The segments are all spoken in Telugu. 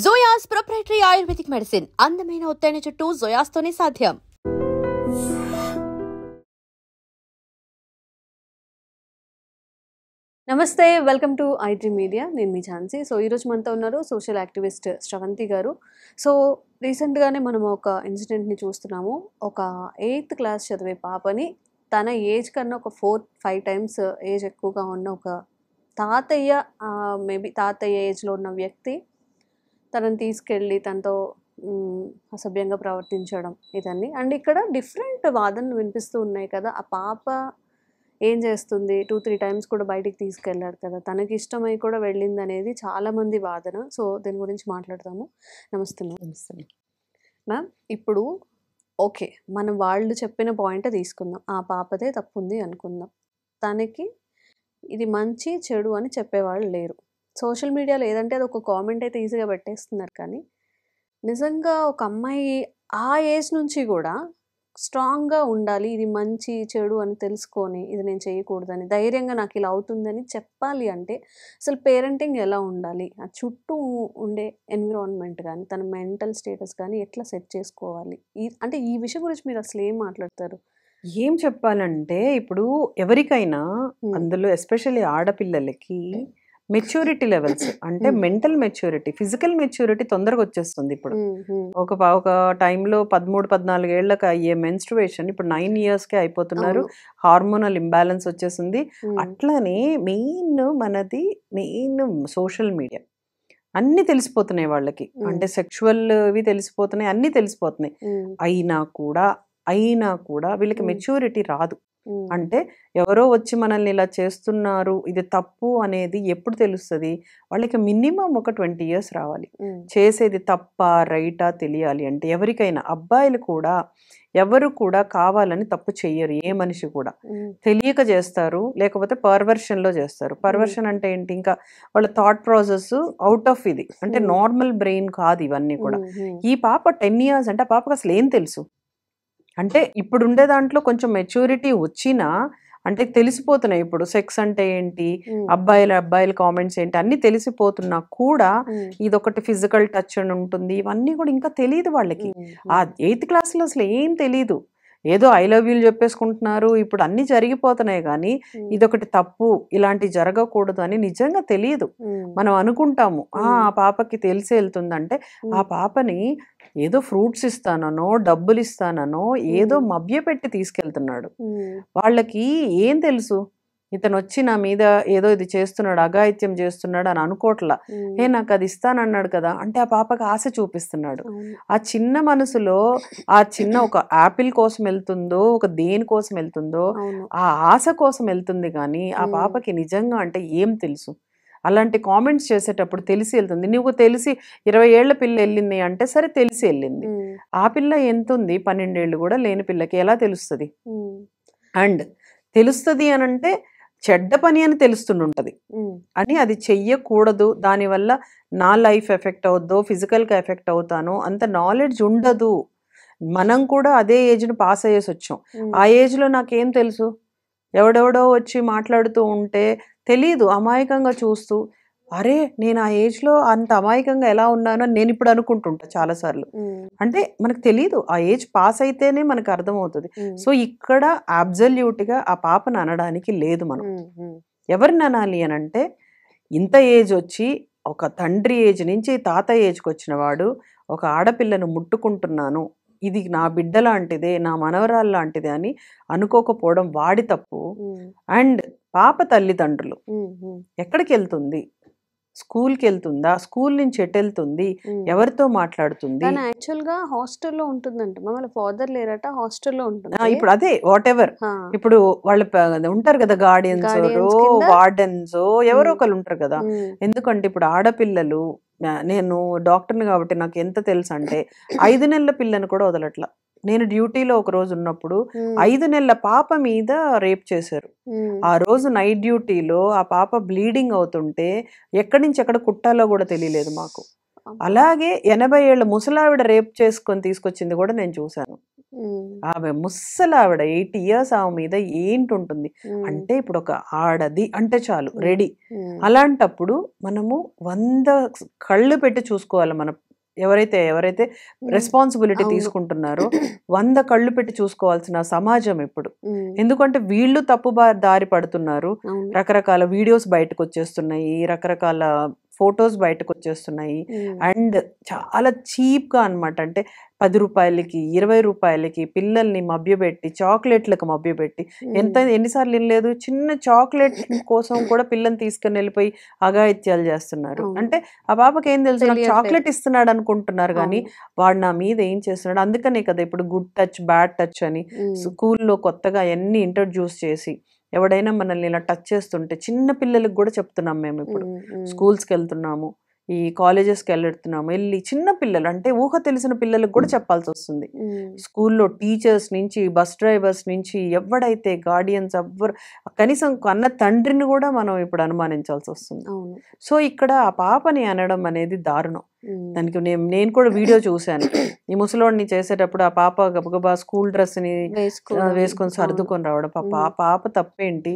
జోయాస్ ప్రొప్రైటరీ ఆయుర్వేదిక్ మెడిసిన్ అందమైన ఒత్తైన చుట్టూ జోయాస్ తోనే సాధ్యం. నమస్తే, వెల్కమ్ టు ఐటీ మీడియా. నేను మీ ఝాన్సీ. సో ఈరోజు మనతో ఉన్నారు సోషల్ యాక్టివిస్ట్ శ్రవంతి గారు. సో రీసెంట్గానే మనం ఒక ఇన్సిడెంట్ని చూస్తున్నాము. ఒక 8th క్లాస్ చదివే పాపని తన ఏజ్ కన్నా ఒక 4-5 టైమ్స్ ఏజ్ ఎక్కువగా ఉన్న ఒక తాతయ్య, మేబీ తాతయ్య ఏజ్లో ఉన్న వ్యక్తి తనని తీసుకెళ్ళి తనతో అసభ్యంగా ప్రవర్తించడం ఇదన్నీ. అండ్ ఇక్కడ డిఫరెంట్ వాదనలు వినిపిస్తూ ఉన్నాయి కదా. ఆ పాప ఏం చేస్తుంది, 2-3 టైమ్స్ కూడా బయటికి తీసుకెళ్ళాడు కదా, తనకి ఇష్టమై కూడా వెళ్ళింది అనేది చాలామంది వాదన. సో దీని గురించి మాట్లాడతాము. నమస్తే మ్యామ్. ఇప్పుడు ఓకే, మనం వాళ్ళు చెప్పిన పాయింట్ తీసుకుందాం. ఆ పాపదే తప్పు ఉంది అనుకుందాం. తనకి ఇది మంచి చెడు అని చెప్పేవాళ్ళు లేరు. సోషల్ మీడియాలో ఏదంటే అది ఒక కామెంట్ అయితే ఈజీగా పెట్టేస్తున్నారు. కానీ నిజంగా ఒక అమ్మాయి ఆ ఏజ్ నుంచి కూడా స్ట్రాంగ్గా ఉండాలి, ఇది మంచి చెడు అని తెలుసుకొని ఇది నేను చేయకూడదని, ధైర్యంగా నాకు ఇలా అవుతుందని చెప్పాలి అంటే అసలు పేరెంటింగ్ ఎలా ఉండాలి, ఆ చుట్టూ ఉండే ఎన్విరాన్మెంట్ కానీ తన మెంటల్ స్టేటస్ కానీ ఎట్లా సెట్ చేసుకోవాలి, అంటే ఈ విషయం గురించి మీరు అసలు ఏం మాట్లాడతారు? ఏం చెప్పాలంటే, ఇప్పుడు ఎవరికైనా అందులో ఎస్పెషల్లీ ఆడపిల్లలకి మెచ్యూరిటీ లెవెల్స్ అంటే మెంటల్ మెచ్యూరిటీ, ఫిజికల్ మెచ్యూరిటీ తొందరగా వచ్చేస్తుంది. ఇప్పుడు ఒక టైంలో 13-14 ఏళ్ళకి అయ్యే మెన్స్ట్రువేషన్ ఇప్పుడు 9 ఇయర్స్కే అయిపోతున్నారు. హార్మోనల్ ఇంబ్యాలెన్స్ వచ్చేసింది. అట్లానే మెయిన్ సోషల్ మీడియా అన్నీ తెలిసిపోతున్నాయి వాళ్ళకి. అంటే సెక్షువల్వి తెలిసిపోతున్నాయి, అన్నీ తెలిసిపోతున్నాయి. అయినా కూడా వీళ్ళకి మెచ్యూరిటీ రాదు. అంటే ఎవరో వచ్చి మనల్ని ఇలా చేస్తున్నారు, ఇది తప్పు అనేది ఎప్పుడు తెలుస్తుంది వాళ్ళకి? మినిమం ఒక 20 ఇయర్స్ రావాలి. చేసేది తప్ప రైటా తెలియాలి అంటే. ఎవరికైనా అబ్బాయిలు కూడా ఎవరు కూడా కావాలని తప్పు చెయ్యరు. ఏ మనిషి కూడా తెలియక చేస్తారు, లేకపోతే పర్వర్షన్లో చేస్తారు. పర్వర్షన్ అంటే ఏంటి? ఇంకా వాళ్ళ థాట్ ప్రాసెస్ అవుట్ ఆఫ్ ఇది, అంటే నార్మల్ బ్రెయిన్ కాదు ఇవన్నీ కూడా. ఈ పాప 10 ఇయర్స్ అంటే ఆ పాపకు అసలు ఏం తెలుసు? అంటే ఇప్పుడు ఉండే దాంట్లో కొంచెం మెచ్యూరిటీ వచ్చినా అంటే తెలిసిపోతున్నాయి. ఇప్పుడు సెక్స్ అంటే ఏంటి, అబ్బాయిల కామెంట్స్ ఏంటి, అన్ని తెలిసిపోతున్నా కూడా ఇదొకటి ఫిజికల్ టచ్ అని ఉంటుంది, ఇవన్నీ కూడా ఇంకా తెలియదు వాళ్ళకి. ఆ 8th క్లాస్లో అసలు ఏం తెలియదు. ఏదో ఐ లవ్ యూలు చెప్పేసుకుంటున్నారు. ఇప్పుడు అన్ని జరిగిపోతున్నాయి, కానీ ఇదొకటి తప్పు, ఇలాంటి జరగకూడదు అని నిజంగా తెలియదు. మనం అనుకుంటాము ఆ పాపకి తెలిసి వెళ్తుందంటే, ఆ పాపని ఏదో ఫ్రూట్స్ ఇస్తానో డబ్బులు ఇస్తానో ఏదో మభ్యపెట్టి తీసుకెళ్తున్నాడు. వాళ్ళకి ఏం తెలుసు? ఇతను వచ్చి నా మీద ఏదో ఇది చేస్తున్నాడు, అఘాయిత్యం చేస్తున్నాడు అని అనుకోవట్లా. నాకు అది ఇస్తానన్నాడు కదా అంటే ఆ పాపకి ఆశ చూపిస్తున్నాడు. ఆ చిన్న మనసులో ఆ చిన్న ఒక యాపిల్ కోసం వెళ్తుందో, ఒక దేని కోసం వెళ్తుందో, ఆ ఆశ కోసం వెళ్తుంది. కానీ ఆ పాపకి నిజంగా అంటే ఏం తెలుసు? అలాంటి కామెంట్స్ చేసేటప్పుడు తెలిసి వెళ్తుంది. నువ్వు తెలిసి 20 ఏళ్ల పిల్ల వెళ్ళింది అంటే సరే తెలిసి వెళ్ళింది. ఆ పిల్ల ఎంత ఉంది? 12 ఏళ్ళు కూడా లేని పిల్లకి ఎలా తెలుస్తుంది? అండ్ తెలుస్తుంది అని అంటే చెడ్డ పని అని తెలుస్తుంటుంది అని, అది చెయ్యకూడదు, దానివల్ల నా లైఫ్ ఎఫెక్ట్ అవుద్దో, ఫిజికల్గా ఎఫెక్ట్ అవుతానో అంత నాలెడ్జ్ ఉండదు. మనం కూడా అదే ఏజ్ను పాస్ అయ్యేసి వచ్చాం. ఆ ఏజ్లో నాకేం తెలుసు? ఎవడెవడో వచ్చి మాట్లాడుతూ ఉంటే తెలీదు, అమాయకంగా చూస్తూ అరే నేను ఆ ఏజ్లో అంత అమాయకంగా ఎలా ఉన్నానో నేను ఇప్పుడు అనుకుంటుంటా చాలాసార్లు. అంటే మనకు తెలీదు, ఆ ఏజ్ పాస్ అయితేనే మనకు అర్థమవుతుంది. సో ఇక్కడ అబ్జల్యూట్గా ఆ పాపను అనడానికి లేదు. మనం ఎవరిని అనాలి అని అంటే, ఇంత ఏజ్ వచ్చి ఒక తండ్రి ఏజ్ నుంచి తాత ఏజ్కి వచ్చిన వాడు ఒక ఆడపిల్లను ముట్టుకుంటున్నాను, ఇది నా బిడ్డ లాంటిదే, నా మనవరాలు లాంటిదే అని అనుకోకపోవడం వాడి తప్పు. అండ్ పాప తల్లిదండ్రులు ఎక్కడికి వెళ్తుంది? స్కూల్కి వెళ్తుందా? స్కూల్ నుంచి ఎటు వెళ్తుంది? ఎవరితో మాట్లాడుతుంది? యాక్చువల్గా హాస్టల్లో ఉంటుందంట. మమ్మల్ని ఫాదర్ లేరట, హాస్టల్లో ఉంటుంది. ఇప్పుడు అదే వాట్ ఎవర్, ఇప్పుడు వాళ్ళు ఉంటారు కదా, గార్డియన్స్, వార్డెన్స్, ఎవరో ఒకరు ఉంటారు కదా. ఎందుకంటే ఇప్పుడు ఆడపిల్లలు, నేను డాక్టర్ని కాబట్టి నాకు ఎంత తెలుసు అంటే 5 నెలల పిల్లని కూడా వదలట్లా. నేను డ్యూటీలో ఒక రోజు ఉన్నప్పుడు 5 నెలల పాప మీద రేప్ చేశారు. ఆ రోజు నైట్ డ్యూటీలో ఆ పాప బ్లీడింగ్ అవుతుంటే ఎక్కడి నుంచి ఎక్కడ కుట్టాలో కూడా తెలియలేదు మాకు. అలాగే 80 ఏళ్ళ ముసలావిడ రేప్ చేసుకొని తీసుకొచ్చింది కూడా నేను చూశాను. ఆమె ముస్సలు ఆవిడ 80 years ఆమె మీద ఏంటి ఉంటుంది అంటే ఇప్పుడు ఒక ఆడది అంటే చాలు రెడీ. అలాంటప్పుడు మనము 100 కళ్ళు పెట్టి చూసుకోవాలి. మనం ఎవరైతే రెస్పాన్సిబిలిటీ తీసుకుంటున్నారో 100 కళ్ళు పెట్టి చూసుకోవాల్సిన సమాజం ఇప్పుడు. ఎందుకంటే వీళ్ళు తప్పు దారి పడుతున్నారు. రకరకాల వీడియోస్ బయటకు వచ్చేస్తున్నాయి, రకరకాల ఫొటోస్ బయటకు వచ్చేస్తున్నాయి. అండ్ చాలా చీప్గా అనమాట. అంటే 10 రూపాయలకి 20 రూపాయలకి పిల్లల్ని మభ్యపెట్టి, చాక్లెట్లకు మభ్యపెట్టి, ఎన్నిసార్లు వినలేదు, చిన్న చాక్లెట్ కోసం కూడా పిల్లల్ని తీసుకుని వెళ్ళిపోయి అఘాయిత్యాలు చేస్తున్నారు. అంటే ఆ పాపకి ఏం తెలుసు, నాకు చాక్లెట్ ఇస్తున్నాడు అనుకుంటున్నారు కానీ వాడు నా మీద ఏం చేస్తున్నాడు. అందుకనే కదా ఇప్పుడు గుడ్ టచ్ బ్యాడ్ టచ్ అని స్కూల్లో కొత్తగా అన్ని ఇంట్రడ్యూస్ చేసి ఎవడైనా మనల్ని ఇలా టచ్ చేస్తుంటే చిన్న పిల్లలకు కూడా చెప్తున్నాం. మేము ఇప్పుడు స్కూల్స్కి వెళ్తున్నాము, ఈ కాలేజెస్కి వెళ్ళి చిన్న పిల్లలు అంటే ఊహ తెలిసిన పిల్లలకు కూడా చెప్పాల్సి వస్తుంది. స్కూల్లో టీచర్స్ నుంచి, బస్ డ్రైవర్స్ నుంచి, ఎవడైతే గార్డియన్స్ ఎవ్వరు, కనీసం కన్న తండ్రిని కూడా మనం ఇప్పుడు అనుమానించాల్సి వస్తుంది. సో ఇక్కడ ఆ పాపని అనడం అనేది దారుణం. దానికి నేను కూడా వీడియో చూశాను. ఈ ముసలోడిని చేసేటప్పుడు ఆ పాప గబగబా స్కూల్ డ్రెస్ ని వేసుకొని సర్దుకొని రావడం. పాప తప్పేంటి,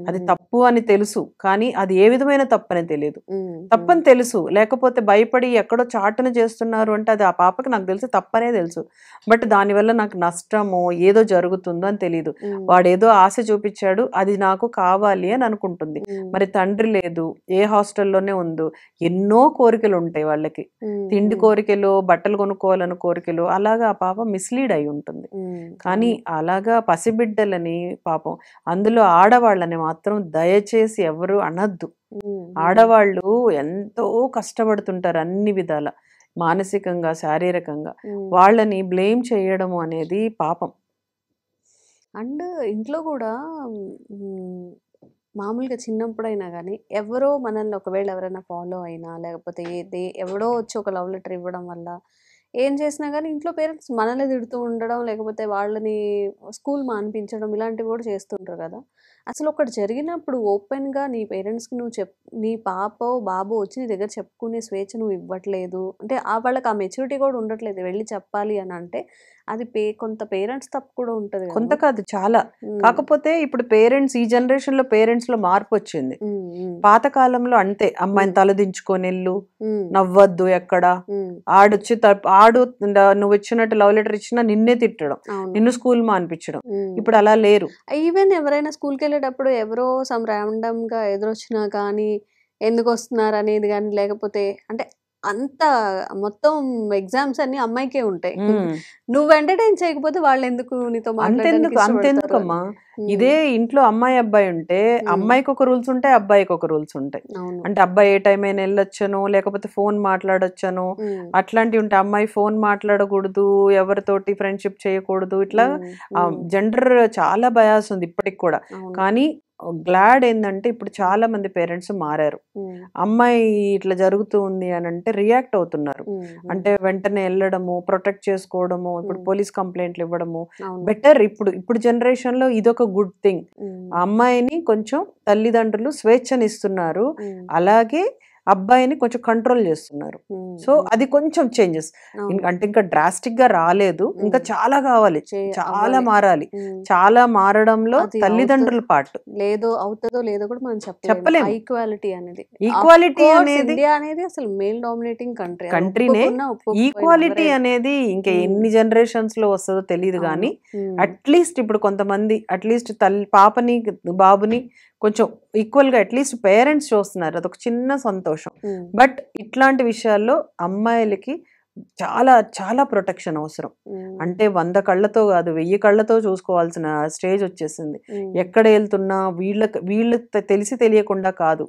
అది తప్పు అని తెలుసు కానీ అది ఏ విధమైన తప్పు అని తెలియదు. తప్పని తెలుసు, లేకపోతే భయపడి ఎక్కడో చాటున చేస్తున్నారు అంటే అది ఆ పాపకి నాకు తెలిసి తప్పనే తెలుసు. బట్ దానివల్ల నాకు నష్టమో ఏదో జరుగుతుందో అని తెలియదు. వాడేదో ఆశ చూపించాడు, అది నాకు కావాలి అని అనుకుంటుంది. మరి తండ్రి లేదు, ఏ హాస్టల్లోనే ఉందో, ఎన్నో కోరికలు ఉంటాయి వాళ్ళకి, తిండి కోరికలు, బట్టలు కొనుక్కోవాలని కోరికలు. అలాగా ఆ పాప మిస్లీడ్ అయి ఉంటుంది. కానీ అలాగా పసిబిడ్డలని పాపం, అందులో ఆడవాళ్ళని మాత్రం దయచేసి ఎవరు అనద్దు. ఆడవాళ్ళు ఎంతో కష్టపడుతుంటారు అన్ని విధాల, మానసికంగా, శారీరకంగా. వాళ్ళని బ్లేమ్ చేయడం అనేది పాపం. అండ్ ఇంట్లో కూడా మామూలుగా చిన్నప్పుడైనా కానీ ఎవరో మనల్ని ఒకవేళ ఎవరైనా ఫాలో అయినా, లేకపోతే ఎవడో వచ్చి ఒక లవ్ లెటర్ ఇవ్వడం వల్ల ఏం చేసినా కానీ ఇంట్లో పేరెంట్స్ మనల్ని తిడుతూ ఉండడం, లేకపోతే వాళ్ళని స్కూల్ మానిపించడం, ఇలాంటివి కూడా చేస్తుంటారు కదా. అసలు ఒకటి జరిగినప్పుడు ఓపెన్గా నీ పేరెంట్స్కి నువ్వు నీ పాపో బాబో వచ్చి నీ దగ్గర చెప్పుకునే స్వేచ్ఛ నువ్వు ఇవ్వట్లేదు అంటే, వాళ్ళకి ఆ మెచ్యూరిటీ కూడా ఉండట్లేదు వెళ్ళి చెప్పాలి అని అంటే, అది కొంత పేరెంట్స్ తప్పు కూడా ఉంటుంది. కొంత కాదు, చాలా. కాకపోతే ఇప్పుడు పేరెంట్స్, ఈ జనరేషన్ లో పేరెంట్స్ లో మార్పు వచ్చింది. పాతకాలంలో అంతే, అమ్మాయిని తలదించుకొని వెళ్ళు, నవ్వద్దు ఎక్కడ, ఆడొచ్చి నువ్వు ఇచ్చినట్టు లవ్ లెటర్ ఇచ్చినా నిన్నే తిట్టడం, నిన్ను స్కూల్ మానిపించడం. ఇప్పుడు అలా లేరు. ఈవెన్ ఎవరైనా స్కూల్కి వెళ్ళేటప్పుడు ఎవరో సమ్ ర్యాండమ్ గా ఎదురొచ్చినా కానీ ఎందుకు వస్తున్నారు అనేది కానీ, లేకపోతే అంటే అంత మొత్తం ఎగ్జామ్స్ అన్ని అమ్మాయికే ఉంటాయి. నువ్వు ఎంటర్టైన్ చేయకపోతే వాళ్ళు ఎందుకు నీతో అంతెందుకమ్మా. ఇదే ఇంట్లో అమ్మాయి అబ్బాయి ఉంటే అమ్మాయికి ఒక రూల్స్ ఉంటాయి, అబ్బాయికి ఒక రూల్స్ ఉంటాయి. అంటే అబ్బాయి ఏ టైం అయినా వెళ్ళొచ్చను, లేకపోతే ఫోన్ మాట్లాడొచ్చను, అట్లాంటివి ఉంటాయి. అమ్మాయి ఫోన్ మాట్లాడకూడదు, ఎవరితోటి ఫ్రెండ్షిప్ చేయకూడదు. ఇట్లా జెండర్ చాలా బయాస్ ఉంది ఇప్పటికి కూడా. కానీ గ్లాడ్ ఏంటంటే ఇప్పుడు చాలా మంది పేరెంట్స్ మారారు. అమ్మాయి ఇట్లా జరుగుతూ ఉంది అని అంటే రియాక్ట్ అవుతున్నారు. అంటే వెంటనే వెళ్ళడము, ప్రొటెక్ట్ చేసుకోవడము, ఇప్పుడు పోలీస్ కంప్లైంట్లు ఇవ్వడము బెటర్. ఇప్పుడు జనరేషన్ లో ఇదొక గుడ్ థింగ్. ఆ అమ్మాయిని కొంచెం తల్లిదండ్రులు స్వేచ్ఛనిస్తున్నారు, అలాగే అబ్బాయిని కొంచెం కంట్రోల్ చేస్తున్నారు. సో అది కొంచెం చేంజెస్. అంటే ఇంకా డ్రాస్టిక్ గా రాలేదు, ఇంకా చాలా కావాలి, చాలా మారాలి. చాలా మారడంలో తల్లిదండ్రుల పార్ట్. లేదో అవుతుందో లేదో కూడా మనం చెప్పలేము. ఈక్వాలిటీ అనేది ఇండియా అనేది అసలు మేల్ డామినేటింగ్ కంట్రీనే. ఈక్వాలిటీ అనేది ఇంకా ఎన్ని జనరేషన్స్ లో వస్తుందో తెలియదు కానీ అట్లీస్ట్ ఇప్పుడు కొంతమంది అట్లీస్ట్ పాపని బాబుని కొంచెం ఈక్వల్ గా అట్లీస్ట్ పేరెంట్స్ చూస్తున్నారు, అదొక చిన్న సంతోషం. బట్ ఇట్లాంటి విషయాల్లో అమ్మాయిలకి చాలా చాలా ప్రొటెక్షన్ అవసరం. అంటే 100 కళ్ళతో కాదు 1000 కళ్ళతో చూసుకోవాల్సిన స్టేజ్ వచ్చేసింది. ఎక్కడ వెళ్తున్నా వీళ్ళు తెలిసి తెలియకుండా కాదు,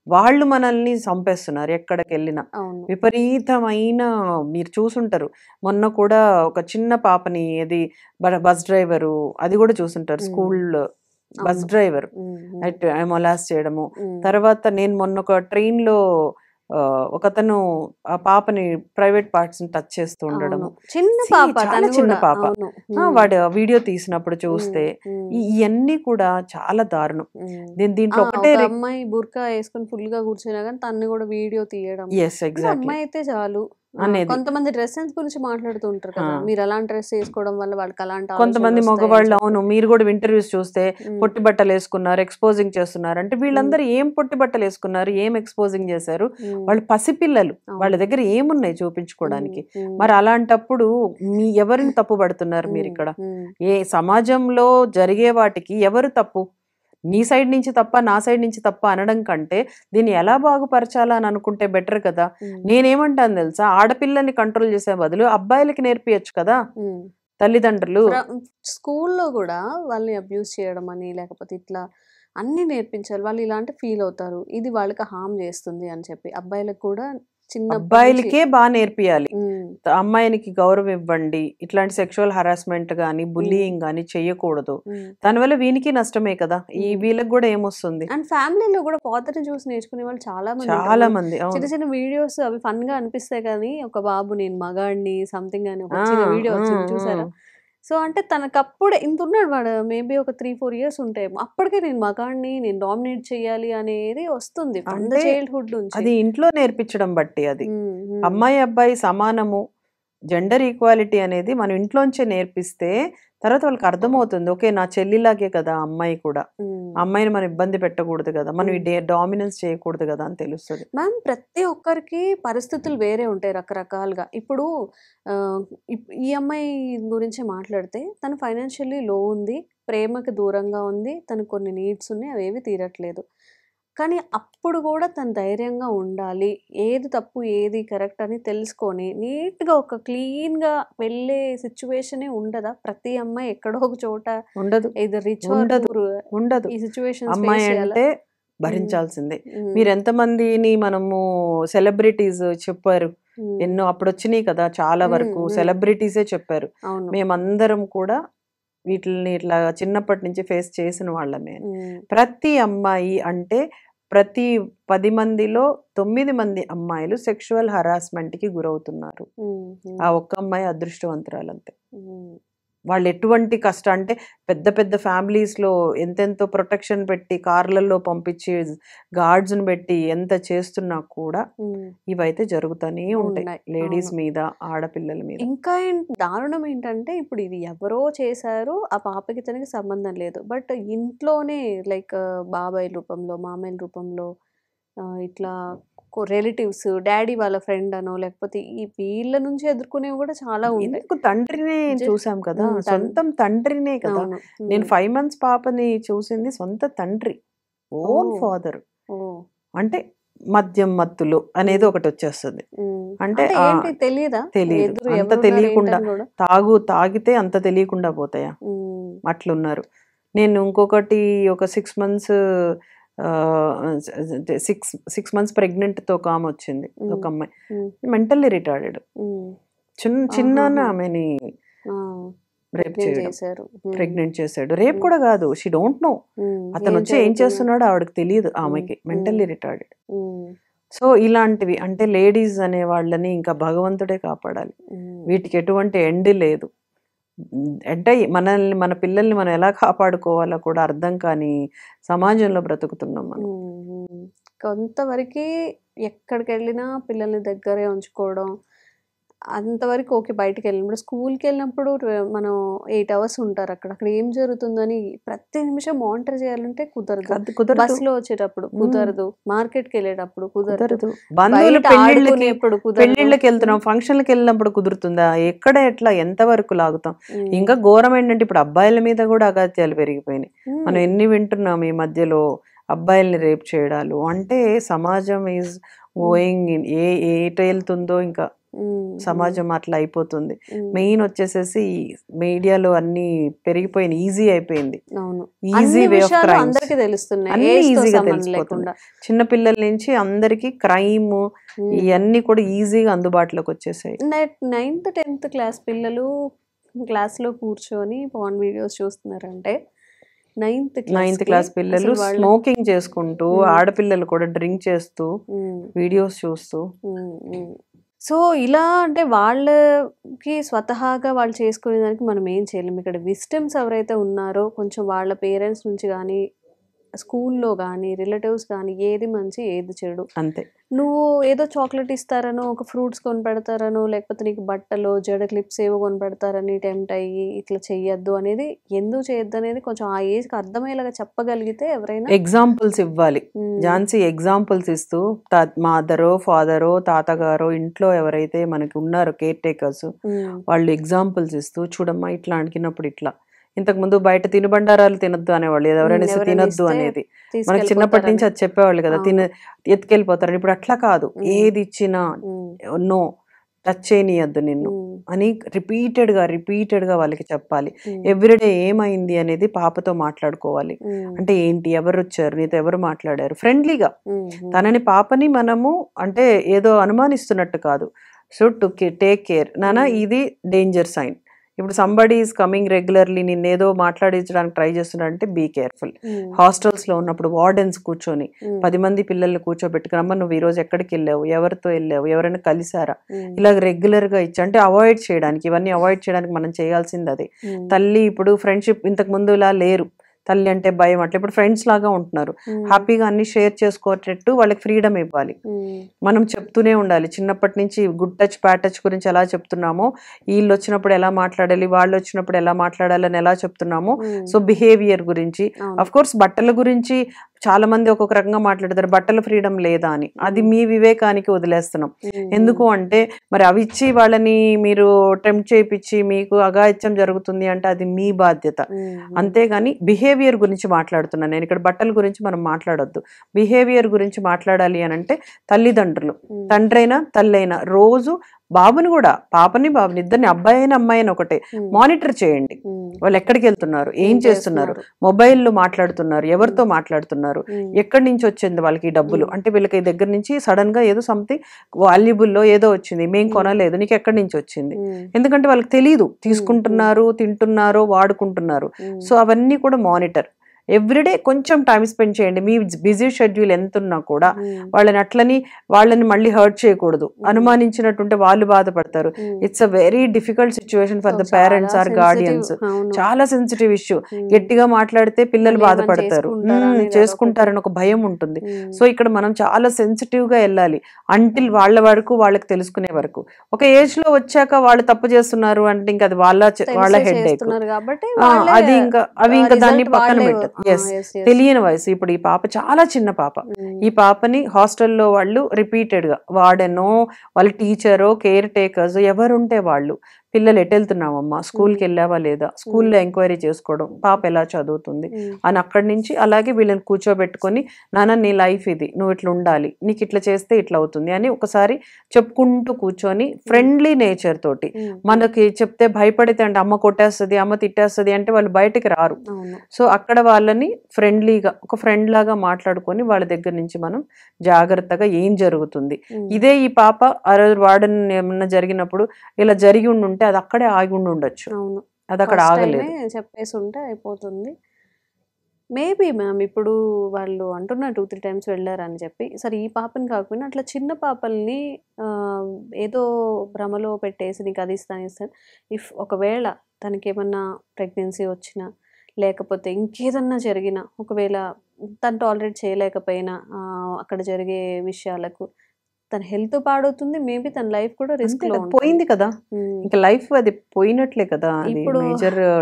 వాళ్ళు మనల్ని చంపేస్తున్నారు ఎక్కడికి వెళ్ళినా. విపరీతమైన, మీరు చూసుంటారు మొన్న కూడా ఒక చిన్న పాపని, అది బస్ డ్రైవరు, అది కూడా చూసుంటారు, స్కూల్ బస్ డ్రైవర్ మొలాస్ చేయడము. తర్వాత నేను మొన్న ఒక ట్రైన్ లో ఒకతను ఆ పాపని ప్రైవేట్ పార్ట్స్ ని టచ్ చేస్తూ ఉండడము, చిన్న పాప, వాడు వీడియో తీసినప్పుడు చూస్తే ఇవన్నీ కూడా చాలా దారుణం. దీంట్లో ఒకటే అమ్మాయి బుర్కా వేసుకొని ఫుల్ గా కూర్చున్నా కానీ తన్ని కూడా వీడియో తీయడం. అమ్మాయి అయితే చాలు అనేది. కొంతమంది డ్రెస్ సెన్స్ గురించి మాట్లాడుతూ ఉంటారు కదా, మీరు అలాంటి డ్రెస్ వేసుకోవడం వల్ల వాళ్ళకి అలాంటి కొంతమంది మగవాళ్ళు అవును మీరు కూడా ఇంటర్వ్యూస్ చూస్తే పొట్టి బట్టలు వేసుకున్నారు, ఎక్స్పోజింగ్ చేస్తున్నారు అంటే వీళ్ళందరూ ఏం పొట్టి బట్టలు వేసుకున్నారు, ఏం ఎక్స్పోజింగ్ చేశారు, వాళ్ళు పసిపిల్లలు, వాళ్ళ దగ్గర ఏమున్నాయి చూపించుకోవడానికి. మరి అలాంటప్పుడు ఎవరిని తప్పు పడుతున్నారు మీరు ఇక్కడ? ఏ సమాజంలో జరిగే వాటికి ఎవరు తప్పు? నీ సైడ్ నుంచి తప్ప నా సైడ్ నుంచి తప్ప అనడం కంటే దీన్ని ఎలా బాగుపరచాలా అని అనుకుంటే బెటర్ కదా. నేనేమంటాను తెలుసా, ఆడపిల్లల్ని కంట్రోల్ చేసే బదులు అబ్బాయిలకి నేర్పియచ్చు కదా తల్లిదండ్రులు. స్కూల్లో కూడా వాళ్ళని అబ్యూస్ చేయడం అని లేకపోతే ఇట్లా అన్ని నేర్పించాలి. వాళ్ళు ఇలాంటి ఫీల్ అవుతారు, ఇది వాళ్ళకి హామ్ చేస్తుంది అని చెప్పి అబ్బాయిలకు కూడా అబ్బాయిలకే బాగా నేర్పియాలి. అమ్మాయినికి గౌరవం ఇవ్వండి, ఇట్లాంటి సెక్షువల్ హరాస్మెంట్ గానీ బుల్లియింగ్ గానీ చెయ్యకూడదు. దానివల్ల వీనికి నష్టమే కదా, ఈ వీళ్ళకి కూడా ఏమొస్తుంది. అండ్ ఫ్యామిలీలో కూడా ఫాదర్ ని చూసి నేర్చుకునే వాళ్ళు చాలా మంది చిన్న చిన్న వీడియోస్ అవి ఫన్ గా అనిపిస్తాయి కానీ ఒక బాబు నేను మగాడిని సంథింగ్ అని ఒక చిన్న వీడియో వచ్చింది చూసారా. సో అంటే తనకప్పుడే ఇంత ఉన్నాడు వాడు, మేబీ ఒక 3-4 years ఉంటాయి, అప్పటికే నేను మగాడిని నేను డామినేట్ చేయాలి అనేది వస్తుంది చైల్డ్హుడ్ నుంచి. అది ఇంట్లో నేర్పించడం బట్టి, అది అమ్మాయి అబ్బాయి సమానము జెండర్ ఈక్వాలిటీ అనేది మనం ఇంట్లోంచే నేర్పిస్తే తర్వాత వాళ్ళకి అర్థమవుతుంది, ఓకే నా చెల్లిలాగే కదా అమ్మాయి కూడా, అమ్మాయిని మనం ఇబ్బంది పెట్టకూడదు కదా, మనం డామినెన్స్ చేయకూడదు కదా అని తెలుస్తుంది. మ్యామ్ ప్రతి ఒక్కరికి పరిస్థితులు వేరే ఉంటాయి రకరకాలుగా. ఇప్పుడు ఈ అమ్మాయి గురించి మాట్లాడితే తను ఫైనాన్షియల్లీ లో ఉంది, ప్రేమకి దూరంగా ఉంది, తనకు కొన్ని నీడ్స్ ఉన్నాయి, అవేవి తీరట్లేదు. కానీ అప్పుడు కూడా తను ధైర్యంగా ఉండాలి, ఏది తప్పు ఏది కరెక్ట్ అని తెలుసుకొని నీట్గా ఒక క్లీన్గా వెళ్ళే సిచ్యువేషనే ఉండదా? ప్రతి అమ్మాయి ఎక్కడో ఒక చోట ఉండదు, ఇది రిచ్ ఉండదు. ఈ సిచ్యువేషన్ అమ్మాయి అంటే భరించాల్సిందే. మీరు ఎంతమందిని మనము సెలబ్రిటీస్ చెప్పారు ఎన్నో, అప్పుడు వచ్చినాయి కదా చాలా వరకు సెలబ్రిటీసే చెప్పారు. మేమందరం కూడా వీటిని ఇట్లా చిన్నప్పటి నుంచి ఫేస్ చేసిన వాళ్ళమే. ప్రతి అమ్మాయి అంటే ప్రతి 10 మందిలో 9 మంది అమ్మాయిలు సెక్షువల్ హరాస్మెంట్కి గురవుతున్నారు. ఆ ఒక్క అమ్మాయి అదృష్టవంతురాలంతే. వాళ్ళు ఎటువంటి కష్టం అంటే పెద్ద పెద్ద ఫ్యామిలీస్లో ఎంతెంతో ప్రొటెక్షన్ పెట్టి కార్లలో పంపించి గార్డ్స్ని పెట్టి ఎంత చేస్తున్నా కూడా ఇవైతే జరుగుతూనే ఉంటాయి లేడీస్ మీద, ఆడపిల్లల మీద. ఇంకా దారుణం ఏంటంటే ఇప్పుడు ఇది ఎవరో చేశారు, ఆ పాపకి తనకి సంబంధం లేదు, బట్ ఇంట్లోనే లైక్ బాబాయ్ రూపంలో మామయ్య రూపంలో ఇట్లా రిలేటివ్స్, డాడీ వాళ్ళ ఫ్రెండ్ అనో లేకపోతే ఈ వీళ్ళ నుంచి ఎదుర్కొనేవి కూడా చాలా ఉంటాయి. తండ్రినే చూసాం కదా, సొంతం తండ్రినే కదా. నేను 5 months పాపని చూసింది సొంత తండ్రి, ఓన్ ఫాదర్. అంటే మద్యం మత్తులు అనేది ఒకటి వచ్చేస్తుంది. అంటే తెలియదు, అంత తెలియకుండా తాగితే అంత తెలియకుండా పోతాయా, అట్లున్నారు. నేను ఇంకొకటి ఒక 6 months 6 months ప్రెగ్నెంట్తో ఒక ఆమె వచ్చింది, ఒక అమ్మాయి మెంటల్లీ రిటార్డెడ్, చిన్న ఆమెని రేప్ చేశారు, ప్రెగ్నెంట్ చేశాడు. రేప్ కూడా కాదు, షీ డోంట్ నో, అతను వచ్చి ఏం చేస్తున్నాడో ఆవిడకి తెలియదు, ఆమెకి మెంటల్లీ రిటార్డెడ్. సో ఇలాంటివి అంటే లేడీస్ అనే వాళ్ళని ఇంకా భగవంతుడే కాపాడాలి, వీటికి ఎటువంటి ఎండ్ లేదు. అంటే మన పిల్లల్ని మనం ఎలా కాపాడుకోవాలో కూడా అర్థం కాని సమాజంలో బ్రతుకుతున్నాం మనం. కొంతవరకు ఎక్కడికి వెళ్ళినా పిల్లల్ని దగ్గరే ఉంచుకోవడం అంతవరకు ఓకే. బయటకి వెళ్ళినప్పుడు స్కూల్కి వెళ్ళినప్పుడు మనం 8 hours ఉంటారు అక్కడ ఏం జరుగుతుందని ప్రతి నిమిషం మానిటర్ చేయాలంటే కుదరదు. బస్సులో వచ్చేటప్పుడు కుదరదు, మార్కెట్కి వెళ్ళేటప్పుడు కుదరదు, పెళ్లిళ్ళకి వెళ్తున్నాం, ఫంక్షన్లకు వెళ్ళినప్పుడు కుదురుతుందా? ఎక్కడ ఎట్లా ఎంతవరకు లాగుతాం? ఇంకా ఘోరం ఏంటంటే ఇప్పుడు అబ్బాయిల మీద కూడా అగాత్యాలు పెరిగిపోయినాయి. మనం ఎన్ని వింటున్నాం ఈ మధ్యలో, అబ్బాయిల్ని రేప్ చేయడాలు. అంటే సమాజం ఈజ్ గోయింగ్ ఏట వెళ్తుందో ఇంకా సమాజం అట్లా అయిపోతుంది. మెయిన్ వచ్చేసేసి మీడియాలో అన్ని పెరిగిపోయిన ఈజీ అయిపోయింది, ఈజీ వే ఆఫ్ క్రైమ్ అన్ని ఈజీగా తెలిసిపోతుంది. చిన్న పిల్లల నుంచి అందరికి క్రైమ్ ఇవన్నీ కూడా ఈజీగా అందుబాటులోకి వచ్చేసాయి. 9th 10th క్లాస్ పిల్లలు క్లాస్లో కూర్చొని పాన్ వీడియోస్ చూస్తున్నారంటే 9th క్లాస్ పిల్లలు స్మోకింగ్ చేసుకుంటూ, ఆడపిల్లలు కూడా డ్రింక్ చేస్తూ వీడియోస్ చూస్తూ. సో ఇలా అంటే వాళ్ళకి స్వతహాగా వాళ్ళు చేసుకునే దానికి మనం ఏం చేయలేము. ఇక్కడ విక్టిమ్స్ ఎవరైతే ఉన్నారో కొంచెం వాళ్ళ పేరెంట్స్ నుంచి కానీ స్కూల్లో కానీ రిలేటివ్స్ కానీ ఏది మంచి ఏది చెడు, అంతే. నువ్వు ఏదో చాక్లెట్ ఇస్తారనో ఒక ఫ్రూట్స్ కొని పెడతారనో లేకపోతే నీకు బట్టలు జడ క్లిప్స్ ఏవో కొని పెడతారని టెంప్ట్ అయ్యి ఇట్లా చెయ్యొద్దు అనేది, ఎందుకు చేయొద్దు అనేది కొంచెం ఆ ఏజ్కి అర్థమయ్యేలాగా చెప్పగలిగితే ఎవరైనా ఎగ్జాంపుల్స్ ఇవ్వాలి. ఝాన్సీ ఎగ్జాంపుల్స్ ఇస్తూ మదరో ఫాదరో తాతగారో ఇంట్లో ఎవరైతే మనకి ఉన్నారో కేర్ టేకర్స్ వాళ్ళు ఎగ్జాంపుల్స్ ఇస్తూ చూడమ్మా ఇట్లా అడిగినప్పుడు ఇట్లా. ఇంతకు ముందు బయట తినుబండారాలు తినొద్దు అనేవాళ్ళు, ఎవరైనా తినొద్దు అనేది మనకి చిన్నప్పటి నుంచి అది చెప్పేవాళ్ళు కదా, ఎత్తుకెళ్ళిపోతారు. ఇప్పుడు అట్లా కాదు, ఏది ఇచ్చినా నో టచ్ చేయనియద్దు నిన్ను అని రిపీటెడ్ గా వాళ్ళకి చెప్పాలి. ఎవ్రీడే ఏమైంది అనేది పాపతో మాట్లాడుకోవాలి. అంటే ఏంటి, ఎవరు వచ్చారు, నీతో ఎవరు మాట్లాడారు, ఫ్రెండ్లీగా తనని పాపని మనము అంటే ఏదో అనుమానిస్తున్నట్టు కాదు. సో టు టేక్ కేర్ నానా, ఇది డేంజర్ సైన్. ఇప్పుడు సంబడి ఈజ్ కమింగ్ రెగ్యులర్లీ నిన్నేదో మాట్లాడించడానికి ట్రై చేస్తున్నాడంటే బీ కేర్ఫుల్. హాస్టల్స్లో ఉన్నప్పుడు వార్డెన్స్ కూర్చొని 10 మంది పిల్లల్ని కూర్చోబెట్టుకుని అమ్మ నువ్వు ఈరోజు ఎక్కడికి వెళ్ళావు, ఎవరితో వెళ్ళావు, ఎవరైనా కలిసారా, ఇలాగ రెగ్యులర్గా ఇచ్చి అంటే అవాయిడ్ చేయడానికి, ఇవన్నీ అవాయిడ్ చేయడానికి మనం చేయాల్సింది అదే. తల్లి ఇప్పుడు ఫ్రెండ్షిప్ ఇంతకు ముందు ఇలా లేరు, తల్లి అంటే భయం, అట్లా ఇప్పుడు ఫ్రెండ్స్ లాగా ఉంటున్నారు. హ్యాపీగా అన్ని షేర్ చేసుకోవటట్టు వాళ్ళకి ఫ్రీడమ్ ఇవ్వాలి. మనం చెప్తూనే ఉండాలి చిన్నప్పటి నుంచి, గుడ్ టచ్ బ్యాడ్ టచ్ గురించి ఎలా చెప్తున్నామో, వీళ్ళు వచ్చినప్పుడు ఎలా మాట్లాడాలి, వాళ్ళు వచ్చినప్పుడు ఎలా మాట్లాడాలని ఎలా చెప్తున్నామో, సో బిహేవియర్ గురించి. అఫ్ కోర్స్ బట్టల గురించి చాలా మంది ఒక్కొక్క రకంగా మాట్లాడతారు, బట్టల ఫ్రీడమ్ లేదా అని. అది మీ వివేకానికి వదిలేస్తున్నాం. ఎందుకు అంటే మరి అవి ఇచ్చి వాళ్ళని మీరు టెంప్ట్ చేయించి మీకు అఘాయిత్యం జరుగుతుంది అంటే అది మీ బాధ్యత. అంతేగాని బిహేవియర్ గురించి మాట్లాడుతున్నాను నేను ఇక్కడ, బట్టల గురించి మనం మాట్లాడొద్దు. బిహేవియర్ గురించి మాట్లాడాలి అని అంటే తల్లిదండ్రులు, తండ్రైనా తల్లైనా రోజు బాబుని కూడా, పాపని బాబుని ఇద్దరిని, అబ్బాయి అయినా అమ్మాయి అయినా ఒకటే, మానిటర్ చేయండి. వాళ్ళు ఎక్కడికి వెళ్తున్నారు, ఏం చేస్తున్నారు, మొబైల్లో మాట్లాడుతున్నారు, ఎవరితో మాట్లాడుతున్నారు, ఎక్కడి నుంచి వచ్చింది వాళ్ళకి డబ్బులు, అంటే వీళ్ళకి దగ్గర నుంచి సడన్ గా ఏదో సంథింగ్ వాల్యుబుల్లో ఏదో వచ్చింది, మేం కొనలేదు, నీకు ఎక్కడి నుంచి వచ్చింది, ఎందుకంటే వాళ్ళకి తెలియదు, తీసుకుంటున్నారు, తింటున్నారు, వాడుకుంటున్నారు. సో అవన్నీ కూడా మానిటర్. ఎవ్రీడే కొంచెం టైం స్పెండ్ చేయండి. మీ బిజీ షెడ్యూల్ ఎంత ఉన్నా కూడా వాళ్ళని మళ్ళీ హర్ట్ చేయకూడదు. అనుమానించినట్టుంటే వాళ్ళు బాధపడతారు. It's a very difficult situation for the parents or guardians. చాలా సెన్సిటివ్ ఇష్యూ. గట్టిగా మాట్లాడితే పిల్లలు బాధపడతారు, చేసుకుంటారని ఒక భయం ఉంటుంది. సో ఇక్కడ మనం చాలా సెన్సిటివ్ గా వెళ్ళాలి అంటిల్ వాళ్ళ వరకు, వాళ్ళకి తెలుసుకునే వరకు. ఒక ఏజ్ లో వచ్చాక వాళ్ళు తప్పు చేస్తున్నారు అంటే ఇంకా అది వాళ్ళ హెడ్ ఏక్, అది ఇంకా అవి ఇంకా దాన్ని పక్కన పెట్టదు. తెలియని వయసు. ఇప్పుడు ఈ పాప చాలా చిన్న పాప. ఈ పాపని హాస్టల్లో వాళ్ళు రిపీటెడ్ గా వార్డెనో వాళ్ళ టీచరో కేర్ టేకర్స్ ఎవరుంటే వాళ్ళు, పిల్లలు ఎటు వెళ్తున్నావమ్మా, స్కూల్కి వెళ్ళావా లేదా, స్కూల్లో ఎంక్వైరీ చేసుకోవడం, పాప ఎలా చదువుతుంది అని అక్కడి నుంచి అలాగే వీళ్ళని కూర్చోబెట్టుకొని నాన్న నీ లైఫ్ ఇది, నువ్వు ఇట్లా ఉండాలి, నీకు ఇట్లా చేస్తే ఇట్లా అవుతుంది అని ఒకసారి చెప్పుకుంటూ కూర్చొని ఫ్రెండ్లీ నేచర్ తోటి. మనకి చెప్తే భయపడితే అంటే అమ్మ కొట్టేస్తుంది, అమ్మ తిట్టేస్తుంది అంటే వాళ్ళు బయటకు రారు. సో అక్కడ వాళ్ళని ఫ్రెండ్లీగా ఒక ఫ్రెండ్ లాగా మాట్లాడుకొని వాళ్ళ దగ్గర నుంచి మనం జాగ్రత్తగా ఏం జరుగుతుంది. ఇదే ఈ పాప ఆ రోజు వార్డెన్ ఏమన్నా జరిగినప్పుడు ఇలా జరిగి ఉంటే అది అక్కడే ఆగి ఉండొచ్చు. అది అక్కడ ఆగలేదు, చెప్పేసి ఉంటే అయిపోతుంది. మేబీ మ్యామ్ ఇప్పుడు వాళ్ళు అంటున్నారు 2-3 times వెళ్ళారని చెప్పి, సరే ఈ పాపని కాకపోయినా అట్లా చిన్న పాపల్ని ఏదో భ్రమలో పెట్టేసి నీకు అది ఇస్తాను, ఇఫ్ ఒకవేళ తనకి ఏమన్నా ప్రెగ్నెన్సీ వచ్చినా లేకపోతే ఇంకేదన్నా జరిగినా, ఒకవేళ తను టాలరేట్ చేయలేకపోయినా అక్కడ జరిగే విషయాలకు తన హెల్త్ పాడవుతుంది, మేబీ తన లైఫ్ కూడా రిస్క్ లో పోయింది కదా, ఇంకా లైఫ్ అది పోయినట్లే కదా.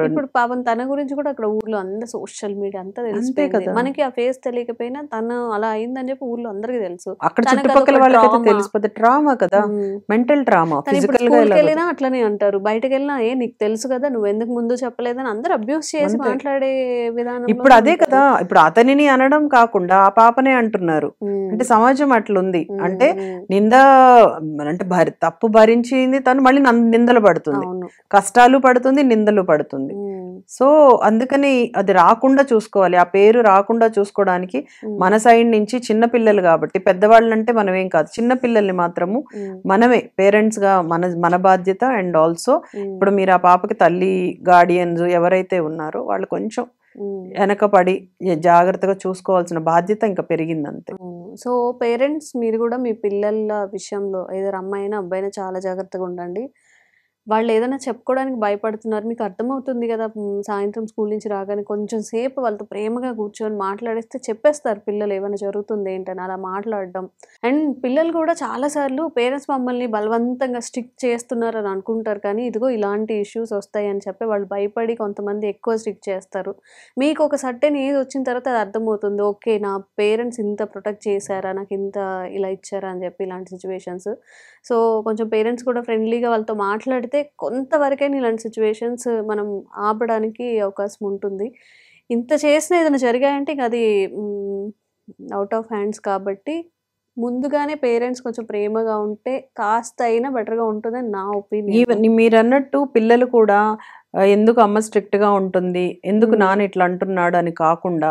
ఇప్పుడు పాపం తన గురించి కూడా అక్కడ ఊర్లో అందరు సోషల్ మీడియా అంతా తెలిసిపోయింది కదా. మనకి ఆ ఫేస్ తెలియకపోయినా తను అలా అయిందని చెప్పి ఊర్లో అందరికి తెలుసు, అక్కడ చుట్టుపక్కల వాళ్ళకి తెలిసిపోతే ట్రామా కదా, మెంటల్ ట్రామా. ఫిజికల్ గా వెళ్ళినా అట్లనే అంటారు, బయటకు వెళ్ళినా నీకు తెలుసు కదా, నువ్వు ఎందుకు ముందు చెప్పలేదని అందరు అబ్యూస్ చేసి మాట్లాడే విధానం. ఇప్పుడు అదే కదా, ఇప్పుడు అతనిని అనడం కాకుండా ఆ పాపనే అంటున్నారు. అంటే సమాజం అట్లుంది. అంటే నింద అంటే తప్పు భరించింది తను, మళ్ళీ నిందలు పడుతుంది, కష్టాలు పడుతుంది, నిందలు పడుతుంది. సో అందుకని అది రాకుండా చూసుకోవాలి. ఆ పేరు రాకుండా చూసుకోవడానికి మన సైడ్ నుంచి చిన్నపిల్లలు కాబట్టి, పెద్దవాళ్ళంటే మనం ఏం కాదు, చిన్నపిల్లల్ని మాత్రము మనమే పేరెంట్స్ గా మన బాధ్యత. అండ్ ఆల్సో ఇప్పుడు మీరు ఆ పాపకి తల్లి గార్డియన్స్ ఎవరైతే ఉన్నారో వాళ్ళు కొంచెం వెనకపడి జాగ్రత్తగా చూసుకోవాల్సిన బాధ్యత ఇంకా పెరిగింది అంతే. సో పేరెంట్స్ మీరు కూడా మీ పిల్లల విషయంలో ఏదో అమ్మాయినా అబ్బాయినా చాలా జాగ్రత్తగా ఉండండి. వాళ్ళు ఏదైనా చెప్పుకోవడానికి భయపడుతున్నారు. మీకు అర్థమవుతుంది కదా! సాయంత్రం స్కూల్ నుంచి రాగానే కొంచెం సేపు వాళ్ళతో ప్రేమగా కూర్చొని మాట్లాడేస్తే చెప్పేస్తారు పిల్లలు ఏమైనా జరుగుతుంది ఏంటని అలా మాట్లాడడం. అండ్ పిల్లలు కూడా చాలా సార్లు పేరెంట్స్ మమ్మల్ని బలవంతంగా స్ట్రిక్ట్ చేస్తున్నారని అనుకుంటారు. కానీ ఇదిగో ఇలాంటి ఇష్యూస్ వస్తాయని చెప్పి వాళ్ళు భయపడి కొంతమంది ఎక్కువ స్ట్రిక్ట్ చేస్తారు. మీకు ఒక సర్టెన్ ఏజ్ వచ్చిన తర్వాత అది అర్థమవుతుంది. ఓకే, నా పేరెంట్స్ ఇంత ప్రొటెక్ట్ చేశారా, నాకు ఇంత ఇలా ఇచ్చారా అని చెప్పి ఇలాంటి సిచ్యువేషన్స్. సో కొంచెం పేరెంట్స్ కూడా ఫ్రెండ్లీగా వాళ్ళతో మాట్లాడితే కొంతవరకైనా ఇలాంటి సిచ్యువేషన్స్ మనం ఆపడానికి అవకాశం ఉంటుంది. ఇంత చేసినా ఏదైనా జరిగాయంటే ఇంక అది అవుట్ ఆఫ్ హ్యాండ్స్ కాబట్టి ముందుగానే పేరెంట్స్ కొంచెం ప్రేమగా ఉంటే కాస్త అయినా బెటర్గా ఉంటుందని నా ఒపీనియన్. ఈవెన్ మీరన్నట్టు పిల్లలు కూడా ఎందుకు అమ్మ స్ట్రిక్ట్ గా ఉంటుంది, ఎందుకు నాన్న ఇట్లా అంటున్నాడు అని కాకుండా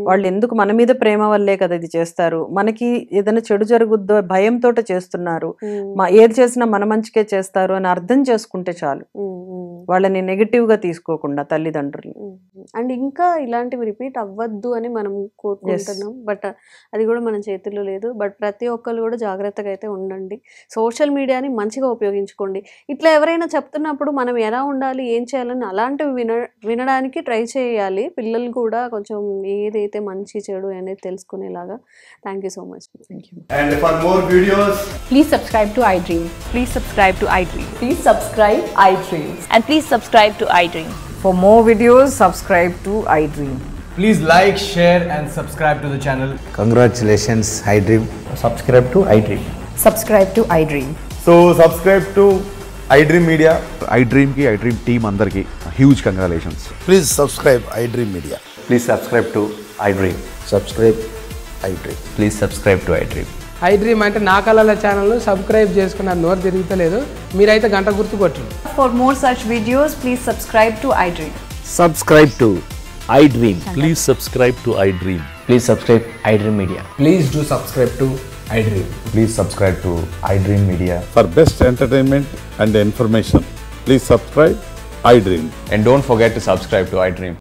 వాళ్ళు ఎందుకు మన మీద ప్రేమ వల్లే కదా ఇది చేస్తారు, మనకి ఏదైనా చెడు జరుగుద్దో భయంతో చేస్తున్నారు, ఏది చేసినా మన మంచికే చేస్తారు అని అర్థం చేసుకుంటే చాలు, వాళ్ళని నెగిటివ్ గా తీసుకోకుండా తల్లిదండ్రులు. అండ్ ఇంకా ఇలాంటివి రిపీట్ అవ్వద్దు అని మనం కోరుకుంటున్నాం. బట్ అది కూడా మన చేతుల్లో లేదు. బట్ ప్రతి ఒక్కరు కూడా జాగ్రత్తగా అయితే ఉండండి. సోషల్ మీడియాని మంచిగా ఉపయోగించుకోండి. ఇట్లా ఎవరైనా చెప్తున్నప్పుడు మనం ఎలా ఉండాలి, ఏం చేయాలని అలాంటివి వినడానికి ట్రై చేయాలి. పిల్లలు కూడా కొంచెం ఏదైతే మంచి చెడు అనేది తెలుసుకునేలాగా. Thank you so much. And for more videos, Please subscribe to iDream. Please subscribe to iDream. Please subscribe iDream. And please subscribe to iDream. For more videos, subscribe to iDream. please like, share and subscribe to the channel. Congratulations, iDream. Subscribe to iDream. Subscribe to iDream. So subscribe to iDream Media. iDream ki iDream team andarki huge congratulations. Please subscribe iDream Media. Please subscribe to iDream. Subscribe iDream. Please subscribe to iDream. iDream అంటే నా కళల ఛానల్ సబ్స్క్రైబ్ చేసుకున్న నోరు తిరుగుతలేదు, మీరైతే గంట గుర్తు కొట్టండి. For more such videos, please subscribe to iDream. Subscribe to iDream. Please subscribe to iDream. Please subscribe iDream Media. Please do subscribe to iDream. Please subscribe to iDream Media. For best entertainment and information, please subscribe iDream. And don't forget to subscribe to iDream.